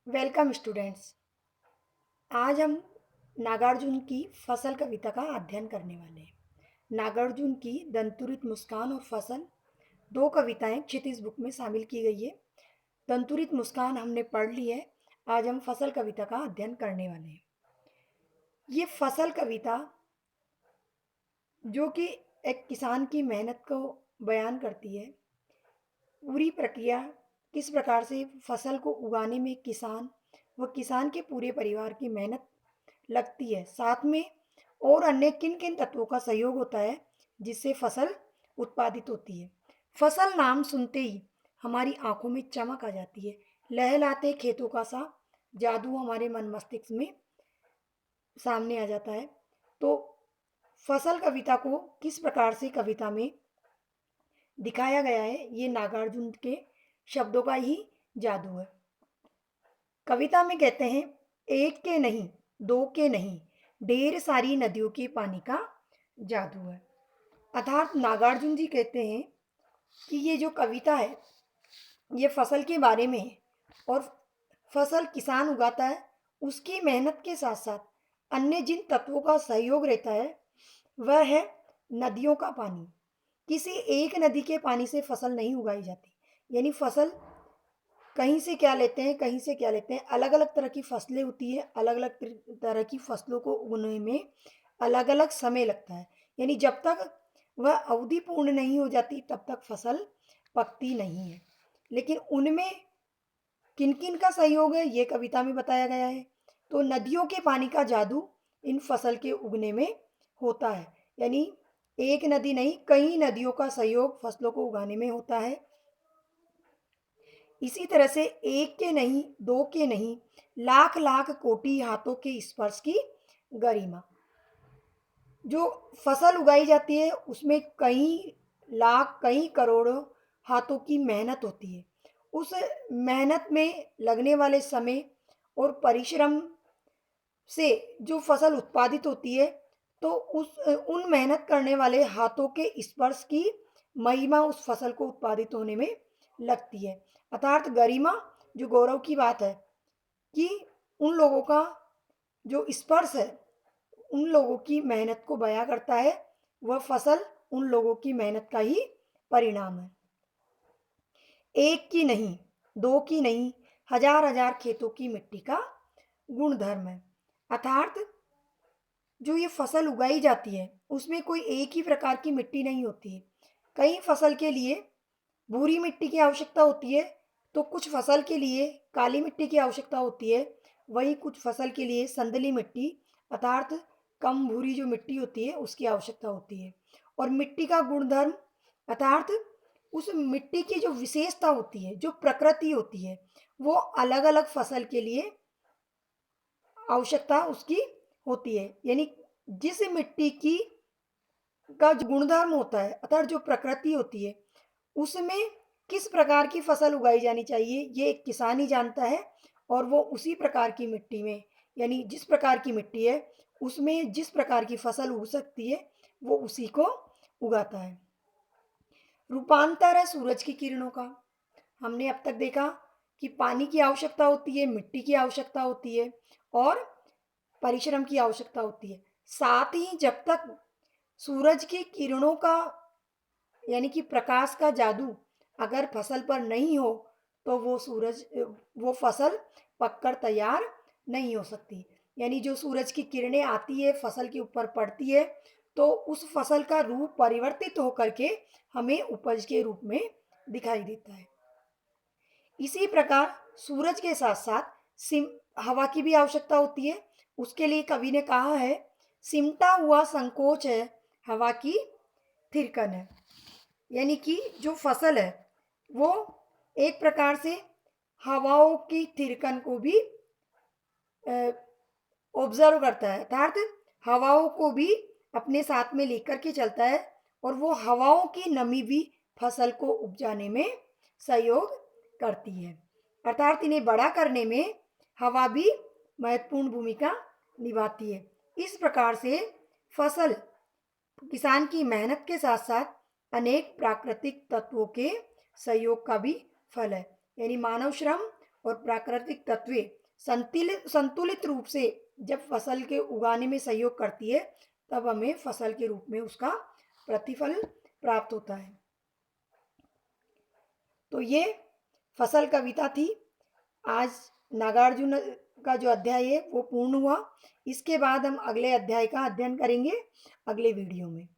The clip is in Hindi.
Welcome students. आज हम नागार्जुन की फसल कविता का अध्ययन करने वाले हैं। नागार्जुन की दंतुरित मुस्कान और फसल दो कविताएं क्षितिज बुक में शामिल की गई है। दंतुरित मुस्कान हमने पढ़ ली है। आज हम फसल कविता का अध्ययन करने वाले हैं। ये फसल कविता जो कि एक किसान की मेहनत को बयान करती है। पूरी प्रक्रिया किस प्रकार से फसल को उगाने में किसान व किसान के पूरे परिवार की मेहनत लगती है, साथ में और अन्य किन किन तत्वों का सहयोग होता है जिससे फसल उत्पादित होती है। फसल नाम सुनते ही हमारी आंखों में चमक आ जाती है। लहलाते खेतों का सा जादू हमारे मन मस्तिष्क में सामने आ जाता है। तो फसल कविता को किस प्रकार से कविता में दिखाया गया है, ये नागार्जुन के शब्दों का ही जादू है। कविता में कहते हैं, एक के नहीं, दो के नहीं, ढेर सारी नदियों के पानी का जादू है। अर्थात नागार्जुन जी कहते हैं कि ये जो कविता है ये फसल के बारे में है और फसल किसान उगाता है, उसकी मेहनत के साथ साथ अन्य जिन तत्वों का सहयोग रहता है वह है नदियों का पानी। किसी एक नदी के पानी से फसल नहीं उगाई जाती। यानी फसल कहीं से क्या लेते हैं, कहीं से क्या लेते हैं। अलग अलग तरह की फसलें होती है, अलग अलग तरह की फसलों को उगने में अलग अलग समय लगता है। यानी जब तक वह अवधि पूर्ण नहीं हो जाती तब तक फसल पकती नहीं है। लेकिन उनमें किन किन का सहयोग है ये कविता में बताया गया है। तो नदियों के पानी का जादू इन फसल के उगने में होता है। यानी एक नदी नहीं, कई नदियों का सहयोग फसलों को उगाने में होता है। इसी तरह से एक के नहीं, दो के नहीं, लाख लाख कोटि हाथों के स्पर्श की गरिमा। जो फसल उगाई जाती है उसमें कई लाख, कई करोड़ों हाथों की मेहनत होती है। उस मेहनत में लगने वाले समय और परिश्रम से जो फसल उत्पादित होती है, तो उस उन मेहनत करने वाले हाथों के स्पर्श की महिमा उस फसल को उत्पादित होने में लगती है। अर्थात गरिमा, जो गौरव की बात है कि उन लोगों का जो स्पर्श है उन लोगों की मेहनत को बयां करता है। वह फसल उन लोगों की मेहनत का ही परिणाम है। एक की नहीं, दो की नहीं, हजार हजार खेतों की मिट्टी का गुणधर्म है। अर्थात जो ये फसल उगाई जाती है उसमें कोई एक ही प्रकार की मिट्टी नहीं होती है। कई फसल के लिए भूरी मिट्टी की आवश्यकता होती है, तो कुछ फसल के लिए काली मिट्टी की आवश्यकता होती है। वहीं कुछ फसल के लिए संदली मिट्टी अर्थात कम भूरी जो मिट्टी होती है उसकी आवश्यकता होती है। और मिट्टी का गुणधर्म अर्थात उस मिट्टी की जो विशेषता होती है, जो प्रकृति होती है, वो अलग अलग फसल के लिए आवश्यकता उसकी होती है। यानी जिस मिट्टी की का जो गुणधर्म होता है अर्थात जो प्रकृति होती है उसमें किस प्रकार की फसल उगाई जानी चाहिए ये एक किसान ही जानता है। और वो उसी प्रकार की मिट्टी में, यानी जिस प्रकार की मिट्टी है उसमें जिस प्रकार की फसल उग सकती है वो उसी को उगाता है। रूपांतर है सूरज की किरणों का। हमने अब तक देखा कि पानी की आवश्यकता होती है, मिट्टी की आवश्यकता होती है और परिश्रम की आवश्यकता होती है। साथ ही जब तक सूरज की किरणों का यानी कि प्रकाश का जादू अगर फसल पर नहीं हो तो वो फसल पककर तैयार नहीं हो सकती। यानी जो सूरज की किरणें आती है फसल के ऊपर पड़ती है तो उस फसल का रूप परिवर्तित होकर के हमें उपज के रूप में दिखाई देता है। इसी प्रकार सूरज के साथ साथ सिम हवा की भी आवश्यकता होती है। उसके लिए कवि ने कहा है, सिमटा हुआ संकोच है हवा की थिरकन है। यानी कि जो फसल है वो एक प्रकार से हवाओं की थिरकन को भी ऑब्जर्व करता है। अर्थात हवाओं को भी अपने साथ में लेकर के चलता है और वो हवाओं की नमी भी फसल को उपजाने में सहयोग करती है। अर्थात इन्हें बड़ा करने में हवा भी महत्वपूर्ण भूमिका निभाती है। इस प्रकार से फसल किसान की मेहनत के साथ साथ अनेक प्राकृतिक तत्वों के सहयोग का भी फल है। यानी मानव श्रम और प्राकृतिक तत्वें संतुलित संतुलित रूप से जब फसल के उगाने में सहयोग करती है, तब हमें फसल के रूप में उसका प्रतिफल प्राप्त होता है। तो ये फसल कविता थी। आज नागार्जुन का जो अध्याय है वो पूर्ण हुआ। इसके बाद हम अगले अध्याय का अध्ययन करेंगे अगले वीडियो में।